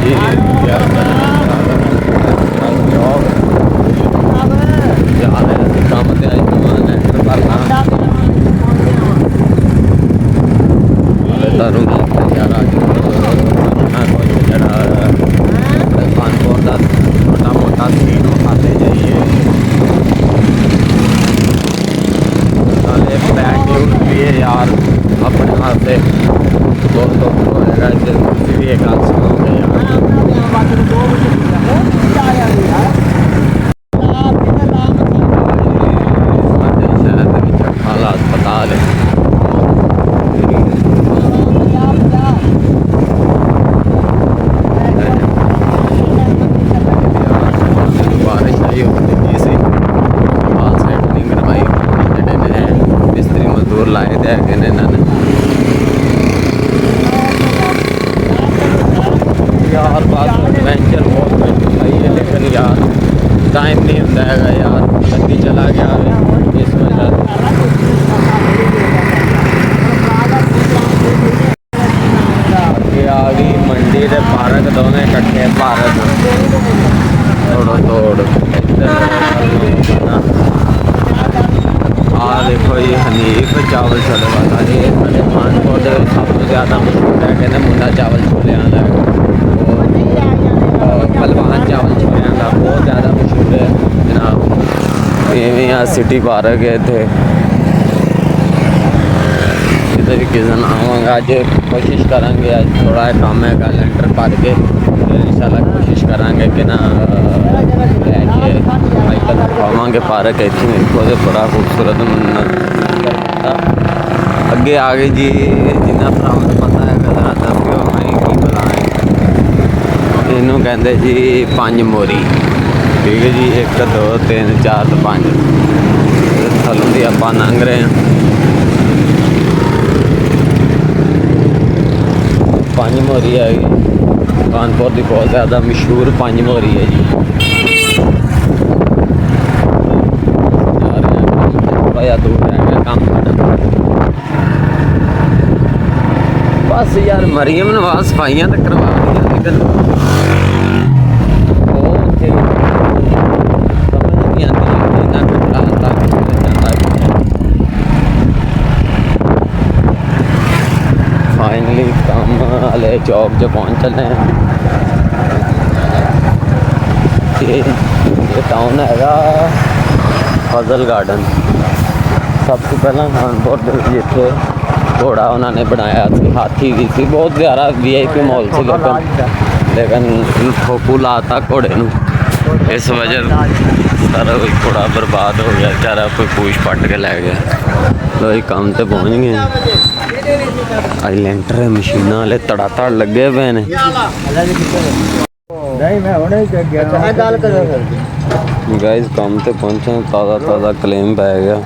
जी यार काम ते आई लेंटर भरना तारू यार अज कानपुर का छोटा मोटा सीन खाते जाइए बैग लिए यार अपने वास्ते दोस्तों होएगा तुम भी एक गल सुनोगे शहर अठाला अस्पताल है बारिश आई होती सी बाल सेट नहीं करवाई जोड़े मिस्त्री मजदूर लाए थे इन्होंने यार बस एडवेंचर बहुत सही है लेकिन यार टाइम नहीं होता है यार गड्डी चला गया इस वजह आ गई मंडी के पार्क दोनों इकट्ठे पार्क तोड़ो तोड़ आ देखो ये हनीफ चावल छोले वाला ये साढ़े पठानकोट सब तो ज़्यादा मशहूर है कहते मुंडा चावल छोले वाला पलवान चावल छोले वाला बहुत ज़्यादा मशहूर है जनाब ये सिटी पार्क है इतने इधर भी किसी दिन आवागा अज कोशिश करेंगे अज थोड़ा काम है लेंटर भर के इंशाल्लाह कोशिश करेंगे कि ना लैके बाइक दिखावे पार्क इतने देखो बड़ा खूबसूरत अगे आ गई जी जिन्हें भरावान को पता है राधा प्यो की बला इनू कहते जी पंज मोरी ठीक है जी 1 2 3 4 तो 5 थलों की आप लंघ रहे हैं पंज मोरी है कानपुर की बहुत ज़्यादा मशहूर पंज मोरी है जी थोड़ा दूर रह गया काम बस यार मरियम नवाज सफाइयाँ तो करवा दी लेकिन समझ नहीं आती इन्ना कुछ जाता फाइनली काम वाले चौक जो पहुँच चले हैं ये टाउन हैगा फजल गार्डन सब तो पहला कानपुर जिथे घोड़ा उन्होंने बनाया हाथी भी सी बहुत ज़्यादा VIP मॉल से लेकिन ठोकू लाता घोड़े नू इस वजह सारा घोड़ा बर्बाद हो गया बेचारा कोई पूछ पट के लै गया लो काम तो पहुँच गए अज लेंटर मशीना वाले तड़ातड़ लगे पे ने गाइस काम तो पहुंचे ताज़ा क्लेम पै गया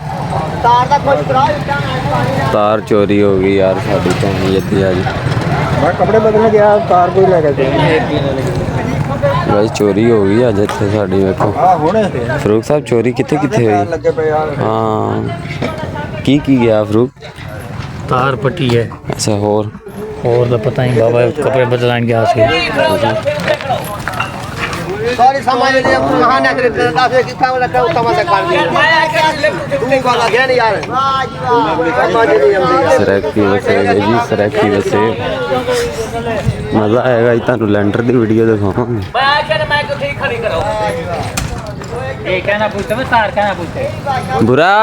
तार चोरी हो गई यार साड़ी भैन जी आज मैं कपड़े बदलने गया तार कोई ले गया गाइस चोरी हो गई अज इतने साड़ी देखो फरूक साहब चोरी कितने कितने हुई हाँ की गया फरूक तार पट्टी है अच्छा और तो पता नहीं बाबा कपड़े बदलाने गया सी सॉरी सामान ले कहां ना करे 10 की काम रखा उत्तम से कर दिया तू वाला गया नहीं यार सरैकी वसे जी सरैकी वसे मजा आएगा इतना लेंटर दी वीडियो दिखाऊंगा मैं तो ठीक खड़ी करो ये कहना पूछते मैं तार कहना पूछते बुरा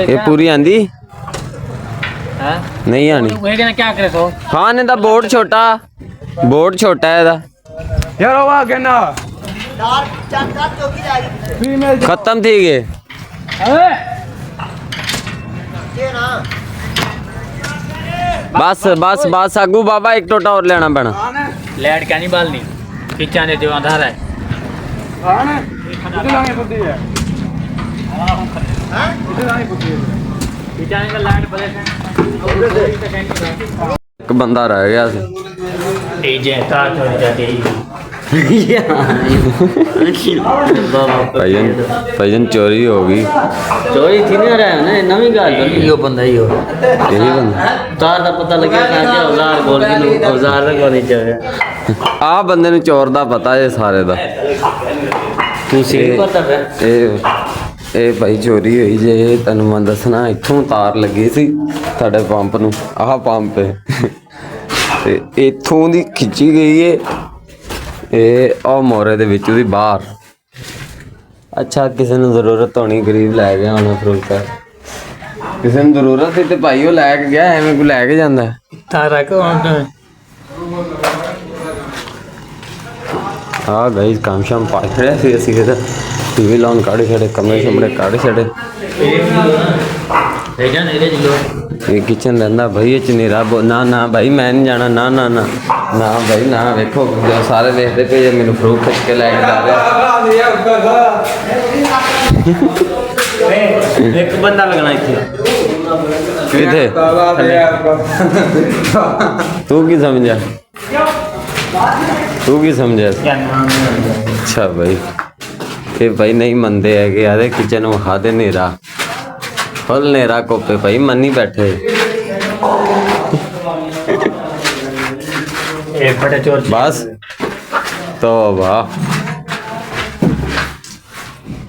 ये पूरी आंदी हां नहीं आनी वो कहना क्या करे सो हां ने दा बोर्ड छोटा है दा यार वो कहना तार चार चौकी जा रही खत्म थी गए ये ना बस आगू बाबा एक टोटा और लेना पैना लाइट क्या नहीं बालनी खींचा ने जो अंधारा है हां ना इधर लाने बुद्धि है हां इधर लाने बुद्धि है खींचाने का लाइट बदले एक बंदा रह गया ए जे तार चोरी जाती है भाईजान चोरी होगी चोरी थी नहीं रहा है ना नवी गाल कर यो बंदा ही हो यही बंदा तार दा पता लगे ना कि औजार बोल के औजार रखो नहीं चाहिए आ बंदे ने चोर दा पता है सारे दा तू सी पता है ਇਹ ਭਾਈ ਚੋਰੀ ਹੋਈ ਜੇ ਤੈਨੂੰ ਮੈਂ ਦੱਸਣਾ ਇੱਥੋਂ ਤਾਰ ਲੱਗੀ ਸੀ ਸਾਡੇ ਪੰਪ ਨੂੰ ਆਹ ਪੰਪ ਹੈ ਤੇ ਇੱਥੋਂ ਦੀ ਖਿੱਚੀ ਗਈ ਏ ਇਹ ਉਹ ਮੋਰੇ ਦੇ ਵਿੱਚ ਉਹਦੀ ਬਾਹਰ ਅੱਛਾ ਕਿਸੇ ਨੂੰ ਜ਼ਰੂਰਤ ਹੋਣੀ ਗਰੀਬ ਲੈ ਗਿਆ ਹੋਣਾ ਫਰੂਟ ਕਿਸੇ ਨੂੰ ਜ਼ਰੂਰਤ ਸੀ ਤੇ ਭਾਈ ਉਹ ਲੈ ਕੇ ਗਿਆ ਐਵੇਂ ਕੋਈ ਲੈ ਕੇ ਜਾਂਦਾ तारा को ਆ ਗਾਇਸ ਕੰਮ ਸ਼ਾਮ ਪਾ ਛੜਿਆ ਸੀ ਅਸੀਂ ਇਹਦਾ ਟੀਵੀ ਲਾਉਣ ਕਾੜੇ ਛੜੇ ਕਮਰੇ ਸ਼ਮਰੇ ਕਾੜੇ ਛੜੇ भेजा नहीं रे जियो ਇਹ ਕਿਚਨ ਲੈਂਦਾ ਭਾਈ ਇਹ ਚ ਨੇਰਾ ਨਾ ਨਾ ਭਾਈ ਮੈਂ ਨਹੀਂ ਜਾਣਾ ਨਾ ਨਾ ਨਾ ਨਾ ਭਾਈ ਨਾ ਵੇਖੋ ਜੋ ਸਾਰੇ ਵੇਖਦੇ ਪਏ ਜੇ ਮੈਨੂੰ ਫਰੂਟ ਖਿੱਚ ਕੇ ਲੈ ਕੇ ਜਾ ਰਿਹਾ एक बंदा लगना इथे ਕਿੱਥੇ ਤੂੰ ਕੀ ਸਮਝਿਆ ਤੂੰ ਕੀ ਸਮਝਿਆ ਅੱਛਾ ਭਾਈ ਇਹ ਭਾਈ ਨਹੀਂ ਮੰਨਦੇ ਹੈਗੇ ਆਦੇ ਕਿਚਨ ਨੂੰ ਵਿਖਾ ਦੇ ਨੇਰਾ ਫੁੱਲ ਨੇਰਾ ਕੋਪੇ ਭਾਈ ਮੰਨੀ ਬੈਠੇ एक बड़ा चोर ਬਸ ਤੋਬਾ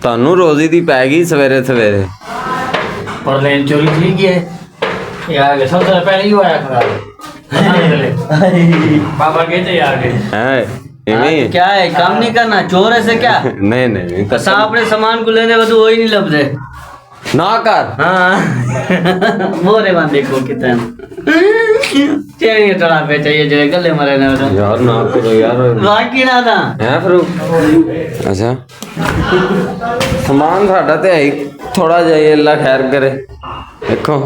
ਤੁਹਾਨੂੰ ਰੋਜ਼ੀ ਦੀ ਪੈ ਗਈ ਸਵੇਰੇ ਸਵੇਰੇ और लेन चोरी ठीक है ये आगे सबसे पहले ही आया खड़ा पापा कहते आगे ਹੈ ਇਵੇਂ ਹੀ क्या है काम नहीं करना चोर ऐसे क्या ਨਹੀਂ ਨਹੀਂ असा अपने सामान को लेने वो ही नहीं लभदे ਨਾ ਕਰ हाँ मोरे बांध देखो कितना चेहरे टड़ा पे चाहिए जो गले मरे ना तो ਯਾਰ ਨਾ ਕਰੋ ਯਾਰ बाकी ना था ਹੈ ਫਰੂਕ ਅੱਛਾ ਸਮਾਨ ਸਾਡਾ ਤੇ ਹੈ ਥੋੜਾ ਜਿਹਾ ਹੀ ਅੱਲਾ ਖੈਰ ਕਰੇ ਦੇਖੋ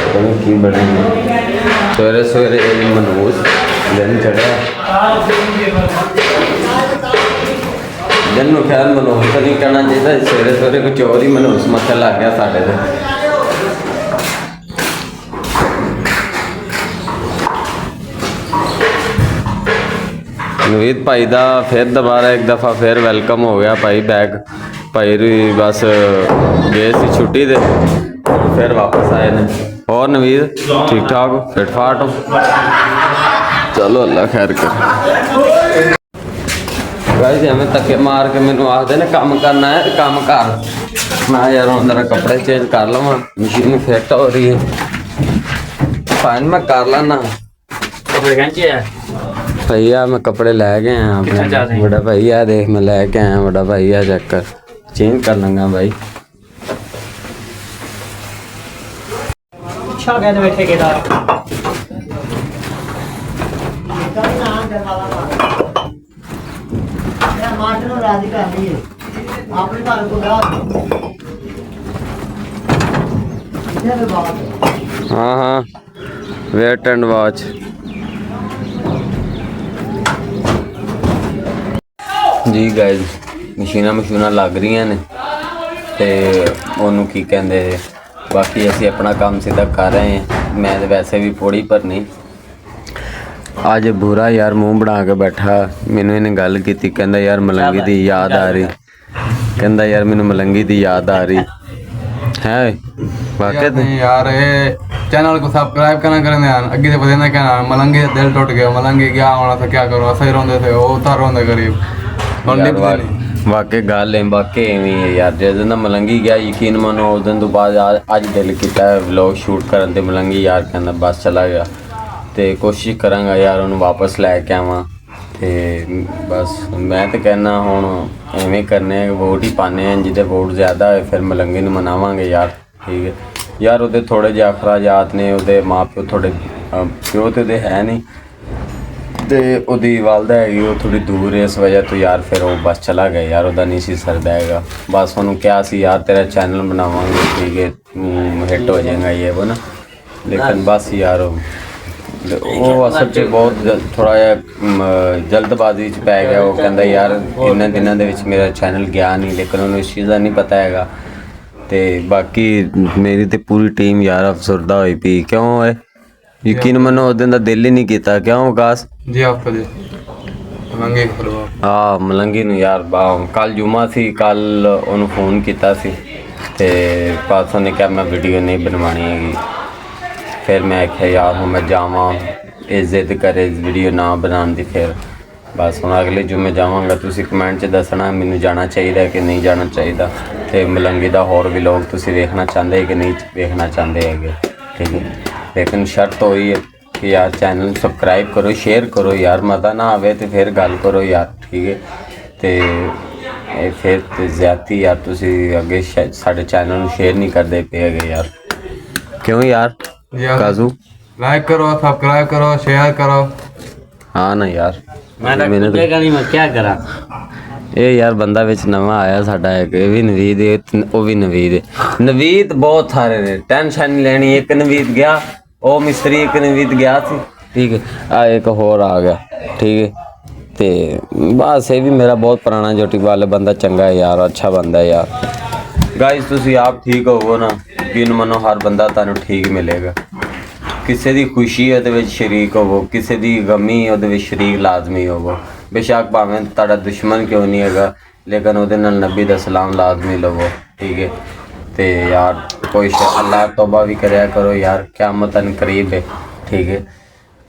ਪਤਾ ਕੀ ਬਣਾਇਆ ਸਵੇਰੇ ਸਵੇਰੇ ਇਹ ਮਨਹੂਸ ਦਿਨ ਚੜਿਆ ਦਿਨ ਨੂੰ ਖੈਰ ਮਨਹੂਸ ਤਾਂ ਨਹੀਂ ਕਹਿਣਾ ਚਾਹੀਦਾ ਸਵੇਰੇ ਸਵੇਰੇ ਕੋਈ ਚੋਰ ਹੀ ਮਨਹੂਸ ਮੱਥੇ ਲੱਗ ਗਿਆ ਸਾਡੇ ਤੇ ਨਵੀਦ ਭਾਈ ਦਾ ਫਿਰ ਦੁਬਾਰਾ ਇੱਕ ਦਫਾ ਫਿਰ ਵੈਲਕਮ ਹੋ ਗਿਆ ਭਾਈ ਬੈਗ ਭਾਈ ਵੀ ਬਸ ਗਏ ਸੀ ਛੁੱਟੀ ਦੇ ਫਿਰ ਵਾਪਸ ਆਏ ਨੇ ਹੋਰ ਨਵੀਦ ਠੀਕ ਠਾਕ ਹੋ ਫਿਟ ਫਾਟ ਹੋ ਚਲੋ ਅੱਲਾ ਖੈਰ ਕਰ ਗਾਇਸ ਐਵੇਂ ਧੱਕੇ ਮਾਰ ਕੇ ਮੈਨੂੰ ਆਖਦੇ ਨੇ ਕੰਮ ਕਰਨਾ ਹੈ ਕੰਮ ਕਰ ਮੈਂ ਯਾਰ ਹੁਣ ਜਰਾ ਕੱਪੜੇ ਚੇਂਜ ਕਰ ਲਵਾਂ ਮਸ਼ੀਨ ਫਿੱਟ ਹੋ ਰਹੀ ਹੈ ਫਾਈਨ ਮੈਂ ਕਰ ਲੈਣਾ कपड़े खींचे है भैया मैं कपड़े ले गए हैं कितना जा रहे अपने हैं? बड़ा भैया देख मैं लेके आया बड़ा भैया चेक कर चेंज कर लूँगा भाई अच्छा कहते बैठे के दार मार्ट ਨੂੰ ਰਾਜੀ ਕਰ ਲਈਏ ਆਪਣੇ ਘਰ ਤੋਂ ਗਾ ਇਹਦੇ ਬਾਅਦ हाँ हाँ वेट एंड वॉच जी गाइस मशीनां लग रही ने ते ਉਹਨੂੰ ਕੀ ਕਹਿੰਦੇ ਬਾਕੀ ਅਸੀਂ ਆਪਣਾ ਕੰਮ ਸਿੱਧਾ ਕਰ ਰਹੇ ਹਾਂ ਮੈਂ ਤਾਂ ਵੈਸੇ ਵੀ ਪੌੜੀ ਭਰਨੀ ਅੱਜ ਬੁਰਾ ਯਾਰ ਮੂੰਹ ਬਣਾ ਕੇ ਬੈਠਾ ਮੈਨੂੰ ਇਹਨੇ ਗੱਲ ਕੀਤੀ ਕਹਿੰਦਾ ਯਾਰ ਮਲੰਗੀ ਦੀ ਯਾਦ ਆ ਰਹੀ ਕਹਿੰਦਾ ਯਾਰ ਮੈਨੂੰ ਮਲੰਗੀ ਦੀ ਯਾਦ ਆ ਰਹੀ है वाकई नहीं यार ये चैनल को सब्सक्राइब करना करने यार अगे से पता ना क्या मलंगी का दिल टूट गया मलंगी क्या होना था क्या करो सही रोंदे थे वो उतार रोंदे गरीब वाकई गल है वाकई एवं है यार जिस दिन मलंगी गया यकीन मनो उस दिन तो बाद अज दिल किया व्लॉग शूट करन ते मलंगी यार कहना बस चला गया तो कोशिश करांगा यार उन्होंने वापस लैके आवां ते बस मैं तो कहना हुण एवें करने वोट ही पाने हैं जिदे वोट ज़्यादा है फिर मलंगी नूं मनावांगे यार ठीक है यार उहदे थोड़े जिहे अखराजात ने उहदे माँ प्यो थोड़े प्यो तो है नहीं ते उहदी वालदा हैगी वो थोड़ी दूर है इस वजह तो यार फिर वो बस चला गया यार उहदा नहीं सी सरदा हैगा बस उन्होंने क्या सी यार तेरा चैनल बनावांगे ठीक है हिट हो जाएगा ये वो ना लेकिन बस यार वो असल च बहुत थोड़ा जिहा जल्दबाजी च पै गया वो कहंदा यार इन्हां दिनां दे विच मेरा चैनल गया नहीं लेकिन उन्होंने इस चीज़ का नहीं पता हैगा ते बाकी मेरी तो पूरी टीम यार अफसरदा होई पई क्यों है ਯਕੀਨ ਮੰਨੋ ਉਸ ਦਿਨ ਦਾ ਦਿਲ ਹੀ ਨਹੀਂ ਕੀਤਾ ਕਿਉਂ ਵਿਕਾਸ ਜੀ ਆਪ ਜੀ ਮੰਗੇ ਖਲਵਾ ਆ ਮਲੰਗੀ ਨੂੰ ਯਾਰ ਕੱਲ ਜੁਮਾ ਸੀ ਕੱਲ ਉਹਨੂੰ ਫੋਨ ਕੀਤਾ ਸੀ ਤੇ ਪਾਸੋਂ ਨੇ ਕਿਹਾ ਮੈਂ ਵੀਡੀਓ ਨਹੀਂ ਬਣਵਾਉਣੀ ਹੈਗੀ ਫਿਰ ਮੈਂ ਆਖਿਆ ਯਾਰ ਹੁਣ ਮੈਂ ਜਾਵਾਂ ਇਹ ਜ਼ਿੱਦ ਕਰੇ ਵੀਡੀਓ ਨਾ ਬਣਾਉਣ ਦੀ ਫਿਰ ਬਸ ਹੁਣ ਅਗਲੇ ਜੁਮੇ ਜਾਵਾਂਗਾ ਤੁਸੀਂ ਕਮੈਂਟ 'ਚ ਦੱਸਣਾ ਮੈਨੂੰ ਜਾਣਾ ਚਾਹੀਦਾ ਕਿ ਨਹੀਂ ਜਾਣਾ ਚਾਹੀਦਾ ਤੇ ਮਲੰਗੀ ਦਾ ਹੋਰ ਵੀ ਲੋਕ ਤੁਸੀਂ ਵੇਖਣਾ ਚਾਹੁੰਦੇ ਕਿ ਨਹੀਂ ਵੇਖਣਾ ਚਾਹੁੰਦੇ ਹੈਗੇ ठीक है लेकिन शर्त तो ही है कि यार चैनल सबसक्राइब करो शेयर करो यार मज़ा ना आवे तो फिर गल करो यार ठीक है तो फिर तो ज़्यादा यार तुसी अगे साढ़े चैनल में शेयर नहीं करते पे है यार क्यों यार काजू लाइक करो सब्सक्राइब करो शेयर करो हाँ ना यार मैंने नहीं मैं क्या करा ਇਹ ਯਾਰ ਬੰਦਾ ਵਿੱਚ ਨਵਾਂ ਆਇਆ ਸਾਡਾ ਇੱਕ ਇਹ ਵੀ ਨਵੀਦ ਹੈ ਉਹ ਵੀ ਨਵੀਦ ਹੈ ਨਵੀਦ ਬਹੁਤ ਸਾਰੇ ਨੇ ਟੈਨਸ਼ਨ ਨਹੀਂ ਲੈਣੀ ਇੱਕ ਨਵੀਦ ਗਿਆ ਉਹ ਮਿਸਤਰੀ ਇੱਕ ਨਵੀਦ ਗਿਆ ਸੀ ਠੀਕ ਹੈ ਆ ਇੱਕ ਹੋਰ ਆ ਗਿਆ ਠੀਕ ਹੈ ਤੇ ਬਸ ਇਹ ਵੀ ਮੇਰਾ ਬਹੁਤ ਪੁਰਾਣਾ ਜੋਟੀ ਵਾਲਾ ਬੰਦਾ ਚੰਗਾ ਹੈ ਯਾਰ ਅੱਛਾ ਬੰਦਾ ਹੈ ਯਾਰ ਗਾਇਸ ਤੁਸੀਂ ਆਪ ਠੀਕ ਹੋਵੋ ਨਾ ਯਕੀਨ ਮੰਨੋ ਹਰ ਬੰਦਾ ਤੁਹਾਨੂੰ ਠੀਕ ਮਿਲੇਗਾ ਕਿਸੇ ਦੀ ਖੁਸ਼ੀ ਉਹਦੇ ਵਿੱਚ ਸ਼ਰੀਕ ਹੋਵੋ ਕਿਸੇ ਦੀ ਗਮੀ ਉਹਦੇ ਵਿੱਚ ਸ਼ਰੀਕ ਲਾਜ਼ਮੀ ਹੋਵੋ बेशक भावें ताड़ा दुश्मन क्यों नहीं हैगा लेकिन ਉਹਦੇ ਨਾਲ नबी दा सलाम लाजमी लवो ठीक है ते यार कोई अल्लाह तौबा भी करया करो यार क़यामत करीब है ठीक है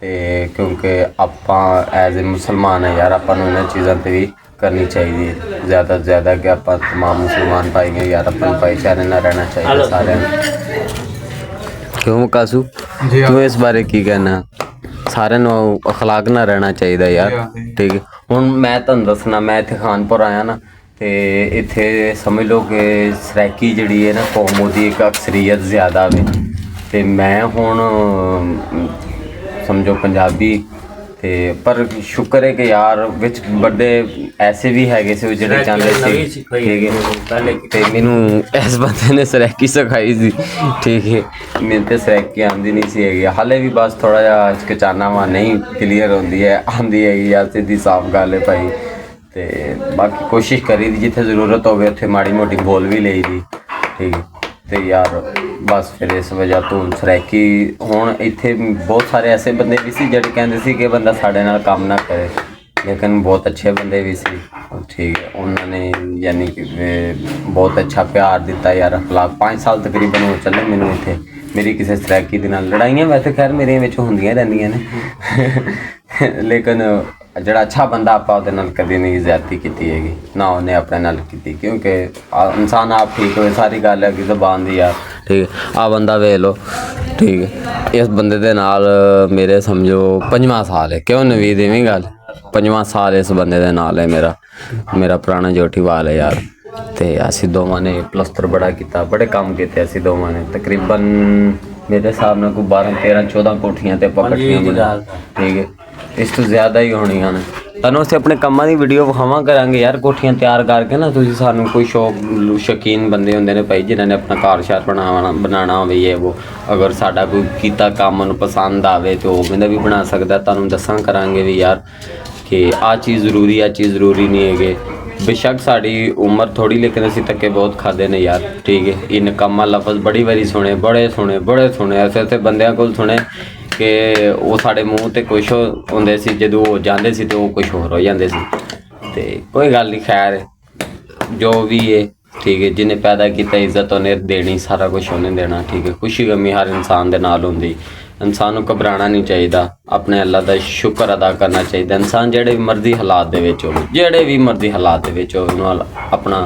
ते क्योंकि आपां एज ए मुसलमान है यार आपां नूं इन्हां चीज़ां ते भी करनी चाहिए ज़्यादा से ज़्यादा कि आपां तमाम मुसलमान भाई हैं यार अपन भाईचारे नाल रहना चाहिए सारे क्यों कासू तू इस बारे की कहना ਸਾਰਿਆਂ ਨੂੰ ਅਖਲਾਕ ਨਾਲ ਰਹਿਣਾ ਚਾਹੀਦਾ ਯਾਰ ਠੀਕ ਹੈ ਹੁਣ ਮੈਂ ਤੁਹਾਨੂੰ ਦੱਸਣਾ ਮੈਂ ਇੱਥੇ ਖਾਨਪੁਰ ਆਇਆ ਨਾ ਤੇ ਇੱਥੇ ਸਮਝ ਲਓ ਕਿ ਸਰਾਇਕੀ ਜਿਹੜੀ ਹੈ ਨਾ ਕੌਮ ਉਹਦੀ ਇੱਕ ਅਕਸਰੀਅਤ ਜ਼ਿਆਦਾ ਵੇ ਤੇ ਮੈਂ ਹੁਣ ਸਮਝੋ ਪੰਜਾਬੀ ਤੇ ਪਰ ਸ਼ੁਕਰ ਹੈ ਕਿ ਯਾਰ ਵਿੱਚ ਵੱਡੇ ਐਸੇ ਵੀ ਹੈਗੇ ਸੀ ਜਿਹੜੇ ਚਾਹੁੰਦੇ ਸੀ ਠੀਕ ਹੈ ਤੇ ਮੈਨੂੰ ਇਸ ਬੰਦੇ ਨੇ ਸਰਾਇਕੀ ਸਿਖਾਈ ਸੀ ਠੀਕ ਹੈ ਮੈਨੂੰ ਤੇ ਸਰਾਇਕੀ ਆਉਂਦੀ ਨਹੀਂ ਸੀ ਹੈਗੀ ਹਾਲੇ ਵੀ ਬਸ ਥੋੜਾ ਜਿਹਾ ਹਿਚਕਚਾਨਾ ਵਾ ਨਹੀਂ ਕਲੀਅਰ ਹੁੰਦੀ ਹੈ ਆਉਂਦੀ ਹੈਗੀ ਯਾਰ ਸਿੱਧੀ ਸਾਫ਼ ਗੱਲ ਹੈ ਭਾਈ ਤੇ ਬਾਕੀ ਕੋਸ਼ਿਸ਼ ਕਰੀ ਦੀ ਜਿੱਥੇ ਜ਼ਰੂਰਤ ਹੋਵੇ ਉੱਥੇ ਮਾੜੀ ਮੋਟੀ ਬੋਲ ਵੀ ਲਈ ਦੀ ਠੀਕ ਹੈ ਤੇ ਯਾਰ ਬਸ ਫਿਰ ਇਸ ਵਜ੍ਹਾ ਤੋਂ ਸਰਾਇਕੀ ਹੁਣ ਇੱਥੇ ਬਹੁਤ ਸਾਰੇ ਐਸੇ ਬੰਦੇ ਵੀ ਸੀ ਜਿਹੜੇ ਕਹਿੰਦੇ ਸੀ ਕਿ ਬੰਦਾ ਸਾਡੇ ਨਾਲ ਕੰਮ ਨਾ ਕਰੇ ਲੇਕਿਨ ਬਹੁਤ ਅੱਛੇ ਬੰਦੇ ਵੀ ਸੀ ਠੀਕ ਹੈ ਉਹਨਾਂ ਨੇ ਯਾਨੀ ਕਿ ਬਹੁਤ ਅੱਛਾ ਪਿਆਰ ਦਿੱਤਾ ਯਾਰ ਅਖਲਾਕ 5 ਸਾਲ ਤਕਰੀਬਨ ਹੋ ਚੱਲੇ ਮੈਨੂੰ ਇੱਥੇ ਮੇਰੀ ਕਿਸੇ ਸਰਾਇਕੀ ਦੇ ਨਾਲ ਲੜਾਈਆਂ ਵੈਸੇ ਖੈਰ ਮੇਰੀਆਂ ਵਿੱਚ ਹੁੰਦੀਆਂ ਰਹਿੰਦੀਆਂ ਨੇ ਲੇਕਿਨ ਜਿਹੜਾ ਅੱਛਾ ਬੰਦਾ ਆਪਾਂ ਉਹਦੇ ਨਾਲ ਕਦੇ ਨਹੀਂ ਜ਼ਿਆਦਤੀ ਕੀਤੀ ਹੈਗੀ ਨਾ ਉਹਨੇ ਆਪਣੇ ਨਾਲ ਕੀਤੀ ਕਿਉਂਕਿ ਇਨਸਾਨ ਆਪ ਠੀਕ ਹੋਵੇ ਸਾਰੀ ਗੱਲ ਹੈ ਕਿ ਜ਼ਬਾਨ ਦੀ ਆ ਠੀਕ ਆ ਬੰਦਾ ਵੇਖ ਲਓ ਠੀਕ ਹੈ ਇਸ ਬੰਦੇ ਦੇ ਨਾਲ ਮੇਰੇ ਸਮਝੋ 5ਵਾਂ ਸਾਲ ਹੈ ਕਿਉਂ ਨਵੀਦ ਐਵੇਂ ਗੱਲ 5ਵਾਂ ਸਾਲ ਇਸ ਬੰਦੇ ਦੇ ਨਾਲ ਹੈ ਮੇਰਾ ਪੁਰਾਣਾ ਜੋਟੀ ਵਾਲ ਹੈ ਯਾਰ ਤੇ ਅਸੀਂ ਦੋਵਾਂ ਨੇ ਪਲਸਤਰ ਬੜਾ ਕੀਤਾ ਬੜੇ ਕੰਮ ਕੀਤੇ ਅਸੀਂ ਦੋਵਾਂ ਨੇ ਤਕਰੀਬਨ ਮੇਰੇ ਹਿਸਾਬ ਨਾਲ ਕੋਈ 12 13 14 ਕੋਠੀਆਂ ਤੇ ਆਪਾਂ ਇਕੱਠੀਆਂ ਬਣਾ ਠੀਕ ਹੈ ਇਸ ਤੋਂ ਜ਼ਿਆਦਾ ਹੀ ਹੋਣੀਆਂ ਨੇ ਤੁਹਾਨੂੰ ਅਸੀਂ ਆਪਣੇ ਕੰਮਾਂ ਦੀ ਵੀਡੀਓ ਵਿਖਾਵਾਂ ਕਰਾਂਗੇ ਯਾਰ ਕੋਠੀਆਂ ਤਿਆਰ ਕਰਕੇ ਨਾ ਤੁਸੀਂ ਸਾਨੂੰ ਕੋਈ ਸ਼ੌਕੀਨ ਬੰਦੇ ਹੁੰਦੇ ਨੇ ਭਾਈ ਜਿਨ੍ਹਾਂ ਨੇ ਆਪਣਾ ਘਰ ਸ਼ਹਿਰ ਬਣਾਉਣਾ ਹੋਵੇ ਇਹ ਉਹ ਅਗਰ ਸਾਡਾ ਕੋਈ ਕੀਤਾ ਕੰਮ ਨੂੰ ਪਸੰਦ ਆਵੇ ਤਾਂ ਉਹ ਬੰਦਾ ਵੀ ਬਣਾ ਸਕਦਾ ਤੁਹਾਨੂੰ ਦੱਸਾਂ ਕਰਾਂਗੇ ਵੀ ਯਾਰ ਕਿ ਆਹ ਚੀਜ਼ ਜ਼ਰੂਰੀ ਆ ਚੀਜ਼ ਜ਼ਰੂਰੀ ਨਹੀਂ ਹੈਗੇ बेशक साड़ी उम्र थोड़ी लेकिन असी धक्के बहुत खाते ने यार ठीक है ये नकामा लफज बड़ी बारी सुने बड़े सुने ऐसे ऐसे बंदियां को सुने कि वो साढ़े मूँह ते कुछ होंदे सी जदों वो जांदे सी तो वो कुछ होर हो जांदे सी ते कोई गल नहीं खैर जो भी है ठीक है जिन्हें पैदा किया इज्जत उन्हें देनी सारा कुछ उन्हें देना ठीक है खुशी गमी हर इंसान दे नाल हुंदी इंसान को घबराना नहीं चाहिए अपने अल्लाह का शुक्र अदा करना चाहिए इंसान जेड़े भी मर्जी हालात दे विच होवे जेड़े भी मर्जी हालात दे विच होवे उन्हां अपना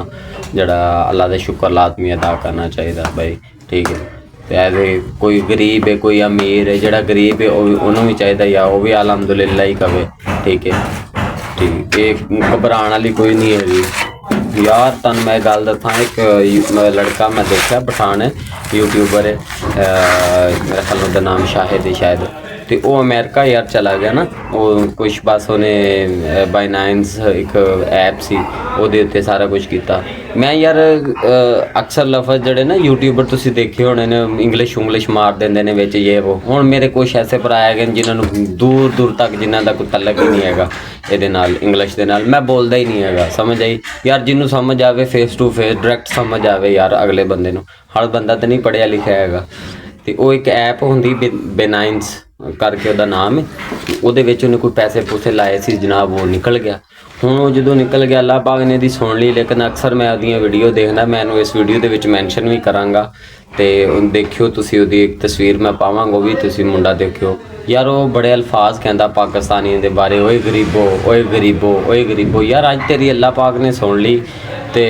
जड़ा अल्लाह का शुक्र लाजमी अदा करना चाहिए भाई ठीक है तो ऐसे कोई गरीब है कोई अमीर है जड़ा गरीब है उन्होंने भी चाहिए या वो भी अलहमदुलिल्लाह ही कहे ठीक है ठीक है घबराने वाली कोई नहीं है यार तन मैं गल दसा एक लड़का मैं देखा पठान है यूट्यूबर है मेरे ख्याल उसका नाम शाहिद है शायद तो वो अमेरिका यार चला गया ना वो कुछ बस उन्हें बाइनांस एक ऐप सी ਉਹਦੇ ਉੱਤੇ ਸਾਰਾ ਕੁਝ ਕੀਤਾ ਮੈਂ ਯਾਰ ਅਕਸਰ ਲਫ਼ਜ਼ ਜਿਹੜੇ ਨਾ ਯੂਟਿਊਬਰ ਤੁਸੀਂ ਦੇਖੇ ਹੋਣੇ ਨੇ ਇੰਗਲਿਸ਼ ਮਾਰ ਦਿੰਦੇ ਨੇ ਵਿੱਚ ਇਹ ਉਹ ਹੁਣ ਮੇਰੇ ਕੁਛ ਐਸੇ ਭਰਾ ਹੈਗੇ ਜਿਨ੍ਹਾਂ ਨੂੰ ਦੂਰ ਤੱਕ ਜਿਨ੍ਹਾਂ ਦਾ ਕੋਈ ਤਲਕ ਹੀ ਨਹੀਂ ਹੈਗਾ ਇਹਦੇ ਨਾਲ ਇੰਗਲਿਸ਼ ਦੇ ਨਾਲ ਮੈਂ ਬੋਲਦਾ ਹੀ ਨਹੀਂ ਹੈਗਾ ਸਮਝ ਆਈ ਯਾਰ ਜਿਹਨੂੰ ਸਮਝ ਆਵੇ ਫੇਸ ਟੂ ਫੇਸ ਡਾਇਰੈਕਟ ਸਮਝ ਆਵੇ ਯਾਰ ਅਗਲੇ ਬੰਦੇ ਨੂੰ ਹਰ ਬੰਦਾ ਤਾਂ ਨਹੀਂ ਪੜ੍ਹਿਆ ਲਿਖਿਆ ਹੈਗਾ ਤੇ ਉਹ ਇੱਕ ਐਪ ਹੁੰਦੀ ਬੇਨਾਂਸ ਕਰਕੇ ਉਹਦਾ ਨਾਮ ਹੈ, ਉਹਦੇ ਵਿੱਚ ਉਹਨੇ ਕੋਈ ਪੈਸੇ ਪੂਸੇ ਲਾਏ ਸੀ ਜਨਾਬ, ਉਹ ਨਿਕਲ ਗਿਆ। ਹੁਣ ਉਹ ਜਦੋਂ ਨਿਕਲ ਗਿਆ ਅੱਲਾਹ ਪਾਕ ਨੇ ਦੀ ਸੁਣ ਲਈ, ਲੇਕਿਨ ਅਕਸਰ ਮੈਂ ਉਹਦੀਆਂ ਵੀਡੀਓ ਦੇਖਦਾ, ਮੈਂ ਇਹਨੂੰ ਇਸ ਵੀਡੀਓ ਦੇ ਵਿੱਚ ਮੈਂਸ਼ਨ ਵੀ ਕਰਾਂਗਾ ਤੇ ਦੇਖਿਓ ਤੁਸੀਂ, ਉਹਦੀ ਇੱਕ ਤਸਵੀਰ ਮੈਂ ਪਾਵਾਂਗਾ, ਉਹ ਵੀ ਤੁਸੀਂ ਮੁੰਡਾ ਦੇਖਿਓ ਯਾਰ। ਉਹ ਬੜੇ ਅਲਫਾਜ਼ ਕਹਿੰਦਾ ਪਾਕਿਸਤਾਨੀਆਂ ਦੇ ਬਾਰੇ, ਓਏ ਗਰੀਬੋ ਓਏ ਗਰੀਬੋ ਓਏ ਗਰੀਬੋ। ਯਾਰ ਅੱਜ ਤੇਰੀ ਅੱਲਾਹ ਪਾਕ ਨੇ ਸੁਣ ਲਈ ਤੇ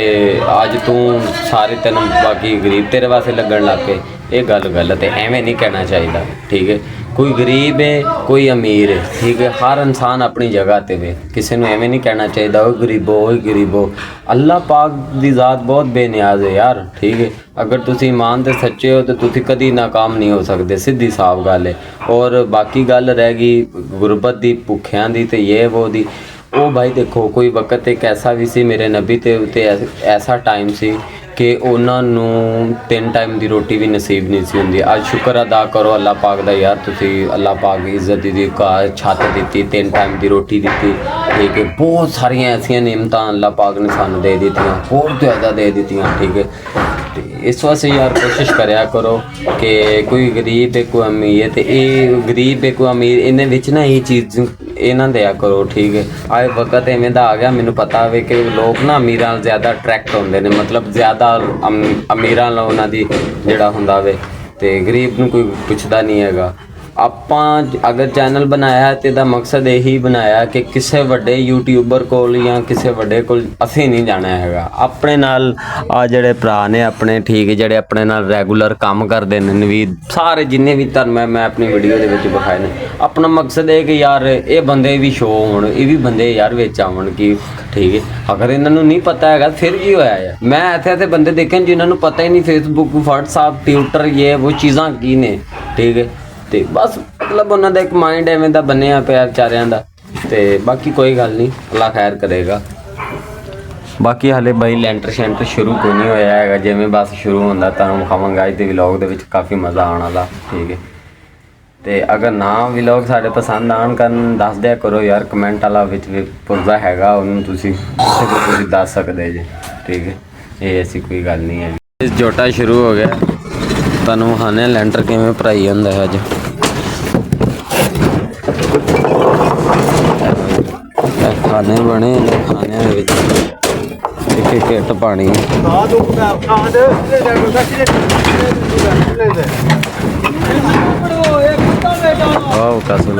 ਅੱਜ ਤੂੰ ਸਾਰੇ ਤੈਨੂੰ ਬਾਕੀ ਗਰੀਬ ਤੇਰੇ ਵਾਸਤੇ ਲੱਗਣ ਲੱਗ ਪਏ। ਇਹ ਗੱਲ ਗਲਤ ਹੈ, ਐਵੇਂ ਨਹੀਂ ਕਹਿਣਾ ਚਾਹੀਦਾ, ਠੀਕ ਹੈ। ਕੋਈ ਗਰੀਬ ਹੈ ਕੋਈ ਅਮੀਰ ਹੈ, ਠੀਕ ਹੈ, ਹਰ ਇਨਸਾਨ ਆਪਣੀ ਜਗ੍ਹਾ ਤੇ ਵੇ, ਕਿਸੇ ਨੂੰ ਐਵੇਂ ਨਹੀਂ ਕਹਿਣਾ ਚਾਹੀਦਾ ਓਏ ਗਰੀਬੋ ਓਏ ਗਰੀਬੋ। ਅੱਲਾਹ ਪਾਕ ਦੀ ਜ਼ਾਤ ਬਹੁਤ ਬੇਨਿਆਜ਼ ਹੈ ਯਾਰ, ਠੀਕ ਹੈ। ਅਗਰ ਤੁਸੀਂ ਇਮਾਨ ਤੇ ਸੱਚੇ ਹੋ ਤਾਂ ਤੁਸੀਂ ਕਦੀ ਨਾਕਾਮ ਨਹੀਂ ਹੋ ਸਕਦੇ, ਸਿੱਧੀ ਸਾਫ਼ ਗੱਲ ਹੈ। ਔਰ ਬਾਕੀ ਗੱਲ ਰਹਿ ਗਈ ਗੁਰਬਤ ਦੀ, ਭੁੱਖਿਆਂ ਦੀ ਤੇ ਇਹ ਉਹ ਦੀ, ਉਹ ਭਾਈ ਦੇਖੋ ਕੋਈ ਵਕਤ ਇੱਕ ਐਸਾ ਵੀ ਸੀ ਮੇਰੇ ਨਬੀ ਤੇ ਉੱਤੇ ਐਸਾ ਟਾਈਮ ਸੀ ਕਿ ਉਹਨਾਂ ਨੂੰ 3 ਟਾਈਮ ਦੀ ਰੋਟੀ ਵੀ ਨਸੀਬ ਨਹੀਂ ਸੀ ਹੁੰਦੀ। ਅੱਜ ਸ਼ੁਕਰ ਅਦਾ ਕਰੋ ਅੱਲਾਹ ਪਾਕ ਦਾ ਯਾਰ, ਤੁਸੀਂ ਅੱਲਾਹ ਪਾਕ ਦੀ ਇੱਜ਼ਤ ਦੀ ਛੱਤ ਦਿੱਤੀ, 3 ਟਾਈਮ ਦੀ ਰੋਟੀ ਦਿੱਤੀ, ਠੀਕ ਹੈ। ਬਹੁਤ ਸਾਰੀਆਂ ਐਸੀਆਂ ਨਿਮਤਾਂ ਅੱਲਾਹ ਪਾਕ ਨੇ ਸਾਨੂੰ ਦੇ ਦਿੱਤੀਆਂ, ਹੋਰ ਜ਼ਿਆਦਾ ਦੇ ਦਿੱਤੀਆਂ, ਠੀਕ ਹੈ। ਤੇ ਇਸ ਵਾਸਤੇ ਯਾਰ ਕੋਸ਼ਿਸ਼ ਕਰਿਆ ਕਰੋ ਕਿ ਕੋਈ ਗਰੀਬ ਹੈ ਕੋਈ ਅਮੀਰ ਹੈ, ਤੇ ਇਹ ਗਰੀਬ ਹੈ ਕੋਈ ਅਮੀਰ, ਇਹਨਾਂ ਵਿੱਚ ਨਾ ਇਹ ਚੀਜ਼ ਇਹ ਨਾ ਦਿਆ ਕਰੋ, ਠੀਕ ਹੈ। ਅੱਜ ਵਕਤ ਐਵੇਂ ਦਾ ਆ ਗਿਆ, ਮੈਨੂੰ ਪਤਾ ਹੋਵੇ ਕਿ ਲੋਕ ਨਾ ਅਮੀਰਾਂ ਨਾਲ ਜ਼ਿਆਦਾ ਅਟਰੈਕਟ ਹੁੰਦੇ ਨੇ, ਮਤਲਬ ਜ਼ਿਆਦਾ ਅਮੀਰਾਂ ਨਾਲ ਉਹਨਾਂ ਦੀ ਜਿਹੜਾ ਹੁੰਦਾ ਵੇ, ਤੇ ਗਰੀਬ ਨੂੰ ਕੋਈ ਪੁੱਛਦਾ ਨਹੀਂ ਹੈਗਾ। ਆਪਾਂ ਅਗਰ ਚੈਨਲ ਬਣਾਇਆ ਤੇ ਇਹਦਾ ਮਕਸਦ ਇਹੀ ਬਣਾਇਆ ਕਿ ਕਿਸੇ ਵੱਡੇ ਯੂਟਿਊਬਰ ਕੋਲ ਜਾਂ ਕਿਸੇ ਵੱਡੇ ਕੋਲ ਅਸੀਂ ਨਹੀਂ ਜਾਣਾ ਹੈਗਾ। ਆਪਣੇ ਨਾਲ ਆ ਜਿਹੜੇ ਭਰਾ ਨੇ ਆਪਣੇ, ਠੀਕ ਹੈ, ਜਿਹੜੇ ਆਪਣੇ ਨਾਲ ਰੈਗੂਲਰ ਕੰਮ ਕਰਦੇ ਨੇ ਨਵੀਦ, ਸਾਰੇ ਜਿੰਨੇ ਵੀ ਤੁਹਾਨੂੰ ਮੈਂ ਆਪਣੀ ਵੀਡੀਓ ਦੇ ਵਿੱਚ ਵਿਖਾਏ ਨੇ, ਆਪਣਾ ਮਕਸਦ ਇਹ ਕਿ ਯਾਰ ਇਹ ਬੰਦੇ ਵੀ ਸ਼ੋਅ ਹੋਣ, ਇਹ ਵੀ ਬੰਦੇ ਯਾਰ ਵਿੱਚ ਆਉਣ, ਕਿ ਠੀਕ ਹੈ। ਅਗਰ ਇਹਨਾਂ ਨੂੰ ਨਹੀਂ ਪਤਾ ਹੈਗਾ ਫਿਰ ਕੀ ਹੋਇਆ ਯਾਰ, ਮੈਂ ਇੱਥੇ ਬੰਦੇ ਦੇਖੇ ਜਿਨ੍ਹਾਂ ਨੂੰ ਪਤਾ ਹੀ ਨਹੀਂ ਫੇਸਬੁੱਕ ਵਟਸਐਪ ਟਵਿੱਟਰ ਇਹ ਉਹ ਚੀਜ਼ਾਂ ਕੀ ਨੇ, ਠੀਕ ਹੈ। ਤੇ ਬਸ ਮਤਲਬ ਉਹਨਾਂ ਦਾ ਇੱਕ ਮਾਈਂਡ ਐਵੇਂ ਦਾ ਬਣਿਆ ਪਿਆ ਵਿਚਾਰਿਆਂ ਦਾ, ਤੇ ਬਾਕੀ ਕੋਈ ਗੱਲ ਨਹੀਂ, ਅੱਲਾ ਖੈਰ ਕਰੇਗਾ। ਬਾਕੀ ਹਾਲੇ ਬਾਈ ਲੈਂਟਰ ਸ਼ੈਂਟਰ ਸ਼ੁਰੂ ਕੋਈ ਨਹੀਂ ਹੋਇਆ ਹੈਗਾ, ਜਿਵੇਂ ਬਸ ਸ਼ੁਰੂ ਹੁੰਦਾ ਤੁਹਾਨੂੰ ਵਿਖਾਵਾਂਗਾ। ਅੱਜ ਦੇ ਵਲੌਗ ਦੇ ਵਿੱਚ ਕਾਫੀ ਮਜ਼ਾ ਆਉਣ ਵਾਲਾ, ਠੀਕ ਹੈ। ਤੇ ਅਗਰ ਨਾ ਵਲੌਗ ਸਾਡੇ ਪਸੰਦ ਆਉਣ ਕਰਨ ਦੱਸ ਦਿਆ ਕਰੋ ਯਾਰ, ਕਮੈਂਟ ਵਾਲਾ ਵਿੱਚ ਵੀ ਪੁਰਜ਼ਾ ਹੈਗਾ, ਉਹਨੂੰ ਤੁਸੀਂ ਦੱਸ ਸਕਦੇ ਜੇ, ਠੀਕ ਹੈ। ਇਹ ਐਸੀ ਕੋਈ ਗੱਲ ਨਹੀਂ ਹੈ। ਜੋਟਾ ਸ਼ੁਰੂ ਹੋ ਗਿਆ, ਤੁਹਾਨੂੰ ਖਾਣੇ ਲੈਂਟਰ ਕਿਵੇਂ ਭਰਾਈ ਜਾਂਦਾ ਹੈ ਅੱਜ। ਖਾਣੇ ਬਣੇ ਨੇ, ਖਾਣਿਆਂ ਦੇ ਵਿੱਚ ਇੱਕ ਇੱਕ ਇੱਟ ਪਾਣੀ, ਵਾਹ ਕਸਮ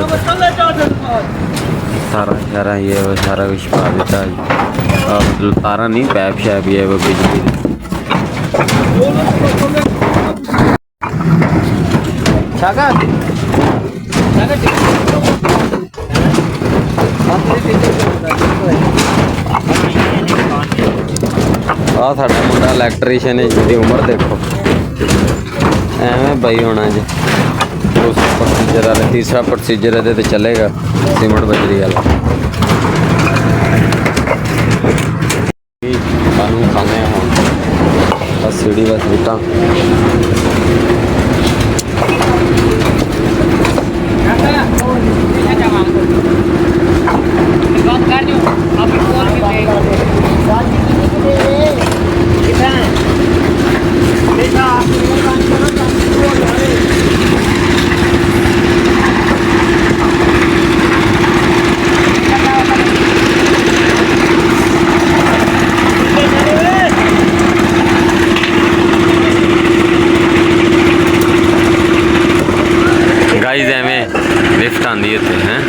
सारा सारा ये वो सारा कुछ पा देता है, मतलब तारा नहीं पैप शैप ये वो बिजली साडा मुंडा इलैक्ट्रीशियन है, जिसकी उम्र देखो एवं बई होना जी। उस प्रोसीजर वाले तीसरा प्रोसीजर है तो चलेगा सीमेंट बजरी वाला। खाने बस सीढ़ी बस बिटा गाइस एवं लिफ्ट आती है इतने हैं।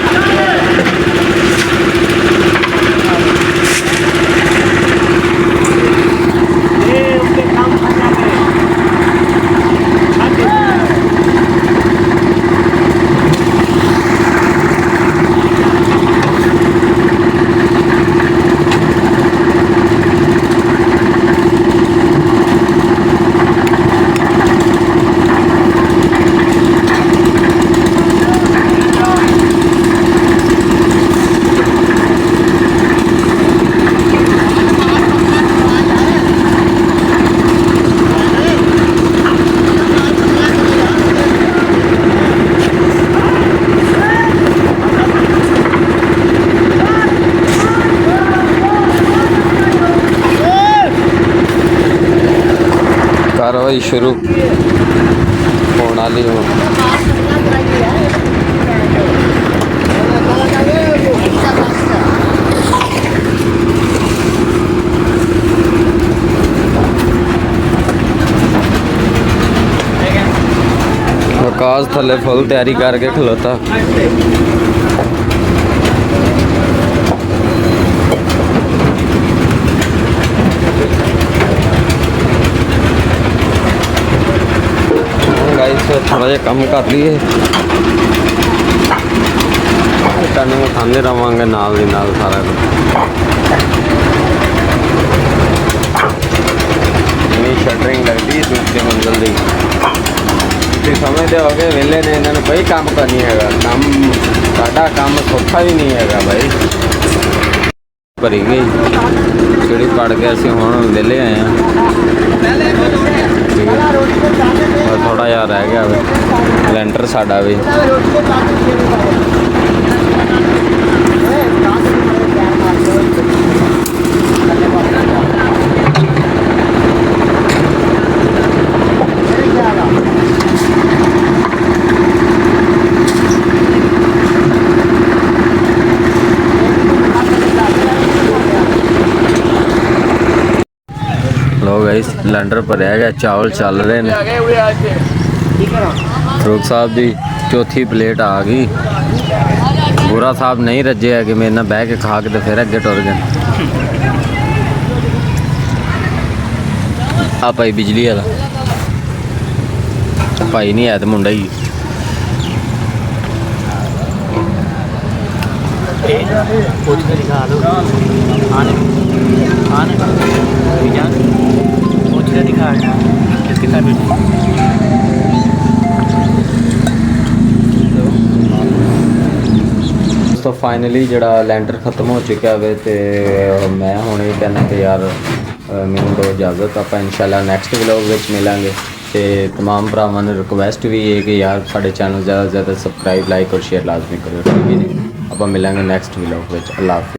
कार्रवाई शुरू होने वाली हो। थले फुल तैयारी करके खलोता। गाइस थोड़ा जिहा कम कर लिए, टर्निंग उठाते रहांगे नाल दी नाल सारा कुछ। शटरिंग लगती दूसरी मंजिल की, तुम समझते हो कि वेले ने इन्होंने कोई काम का नहीं है, काम साडा काम सौखा भी नहीं है भाई। भरी गई सीढ़ी पड़ के असीं हुण वेले आए हैं, और थोड़ा जिहा रह गया वे लैंटर साडा भी। लो गाइस लैंडर भरिया गया, चावल चल रहे हैं। फरूक साहब की चौथी प्लेट आ गई। बुरा साहब नहीं रजे है कि मेरे नाल बह के खा के तो फिर अगे टुर गए। आ भाई बिजली वाला भाई नहीं है तो मुंडा ही। तो फाइनली जड़ा लैंटर खत्म हो चुका है तो मैं हूँ ये कहना कि यार मैनू दो इजाज़त, आप इंशाल्लाह नैक्सट व्लॉग विच मिलांगे। तो तमाम भरावां नूं रिक्वेस्ट भी है कि यार साडे चैनल ज़्यादा से ज़्यादा सबसक्राइब लाइक और शेयर लाजमी करो, ठीक है जी। आप मिलांगे नैक्सट व्लॉग विच। अल्लाह हाफिज़।